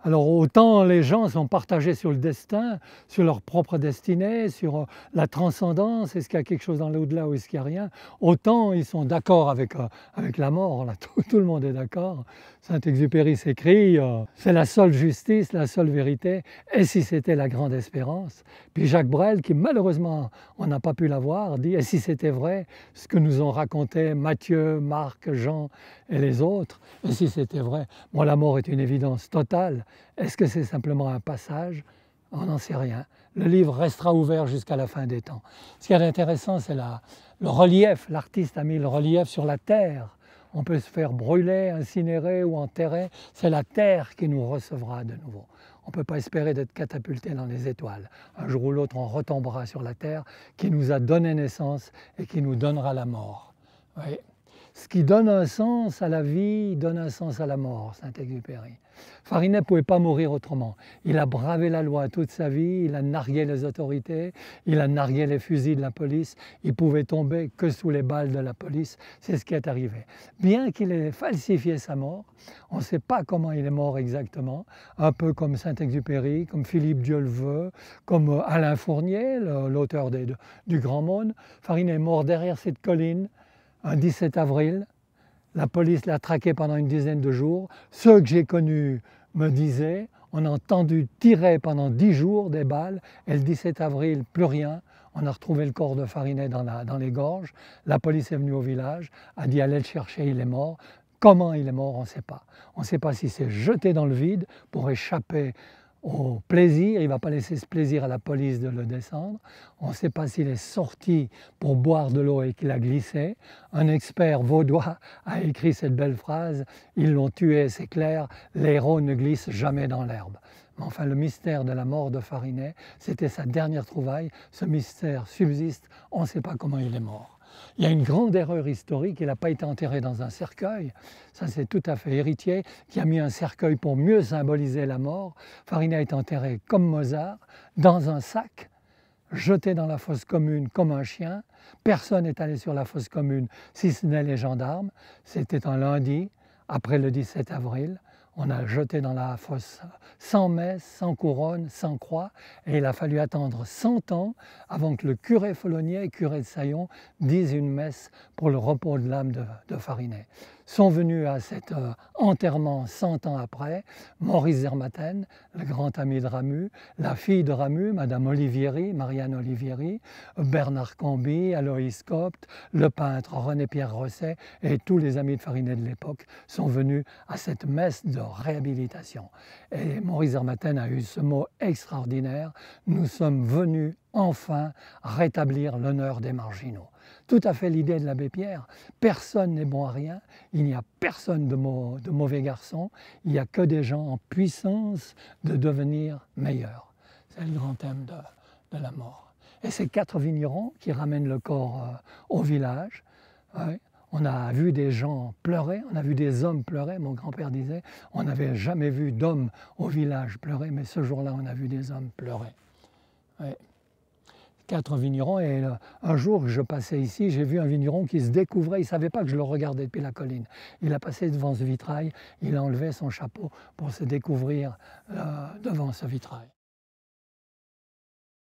Alors autant les gens sont partagés sur le destin, sur leur propre destinée, sur la transcendance, est-ce qu'il y a quelque chose dans l'au-delà ou est-ce qu'il n'y a rien, autant ils sont d'accord avec la mort, là, tout le monde est d'accord. Saint-Exupéry s'écrit c'est la seule justice, la seule vérité, et si c'était la grande espérance. Puis Jacques Brel, qui malheureusement on n'a pas pu la voir, dit et si c'était vrai ce que nous ont raconté Matthieu, Marc, Jean et les autres, et si c'était vrai. Bon, la mort est une évidence totale. Est-ce que c'est simplement un passage? On n'en sait rien. Le livre restera ouvert jusqu'à la fin des temps. Ce qui est intéressant, c'est le relief. L'artiste a mis le relief sur la terre. On peut se faire brûler, incinérer ou enterrer. C'est la terre qui nous recevra de nouveau. On ne peut pas espérer d'être catapulté dans les étoiles. Un jour ou l'autre, on retombera sur la terre qui nous a donné naissance et qui nous donnera la mort. Oui. Ce qui donne un sens à la vie donne un sens à la mort, Saint-Exupéry. Farinet ne pouvait pas mourir autrement. Il a bravé la loi toute sa vie, il a nargué les autorités, il a nargué les fusils de la police, il pouvait tomber que sous les balles de la police, c'est ce qui est arrivé. Bien qu'il ait falsifié sa mort, on ne sait pas comment il est mort exactement, un peu comme Saint-Exupéry, comme Philippe Dieuleveux, comme Alain Fournier, l'auteur du Grand Monde. Farinet est mort derrière cette colline, un 17 avril, la police l'a traqué pendant une dizaine de jours. Ceux que j'ai connus me disaient, on a entendu tirer pendant 10 jours des balles, et le 17 avril, plus rien. On a retrouvé le corps de Farinet dans les gorges. La police est venue au village, a dit allez le chercher, il est mort. Comment il est mort, on ne sait pas. On ne sait pas s'il s'est jeté dans le vide pour échapper au plaisir, il ne va pas laisser ce plaisir à la police de le descendre. On ne sait pas s'il est sorti pour boire de l'eau et qu'il a glissé. Un expert vaudois a écrit cette belle phrase « Ils l'ont tué, c'est clair, l'héros ne glisse jamais dans l'herbe ». Mais enfin, le mystère de la mort de Farinet, c'était sa dernière trouvaille. Ce mystère subsiste, on ne sait pas comment il est mort. Il y a une grande erreur historique, il n'a pas été enterré dans un cercueil, ça c'est tout à fait Héritier qui a mis un cercueil pour mieux symboliser la mort. Farinet a été enterré comme Mozart, dans un sac, jeté dans la fosse commune comme un chien. Personne n'est allé sur la fosse commune si ce n'est les gendarmes. C'était un lundi, après le 17 avril. On a jeté dans la fosse sans messe, sans couronne, sans croix, et il a fallu attendre 100 ans avant que le curé Folonier, curé de Saillon, dise une messe pour le repos de l'âme de Farinet. Sont venus à cet enterrement 100 ans après Maurice Zermatten, le grand ami de Ramu, la fille de Ramu, Madame Olivieri, Marianne Olivieri, Bernard Camby, Aloïs Copte, le peintre René-Pierre Rosset et tous les amis de Farinet de l'époque sont venus à cette messe de réhabilitation. Et Maurice Zermatten a eu ce mot extraordinaire, nous sommes venus enfin rétablir l'honneur des marginaux. Tout à fait l'idée de l'abbé Pierre, personne n'est bon à rien, il n'y a personne de mauvais garçon, il n'y a que des gens en puissance de devenir meilleurs. C'est le grand thème de la mort. Et ces 4 vignerons qui ramènent le corps au village, ouais, on a vu des gens pleurer, on a vu des hommes pleurer, mon grand-père disait, on n'avait jamais vu d'hommes au village pleurer, mais ce jour-là on a vu des hommes pleurer. Ouais. 4 vignerons, et un jour je passais ici, j'ai vu un vigneron qui se découvrait, il ne savait pas que je le regardais depuis la colline. Il a passé devant ce vitrail, il a enlevé son chapeau pour se découvrir devant ce vitrail.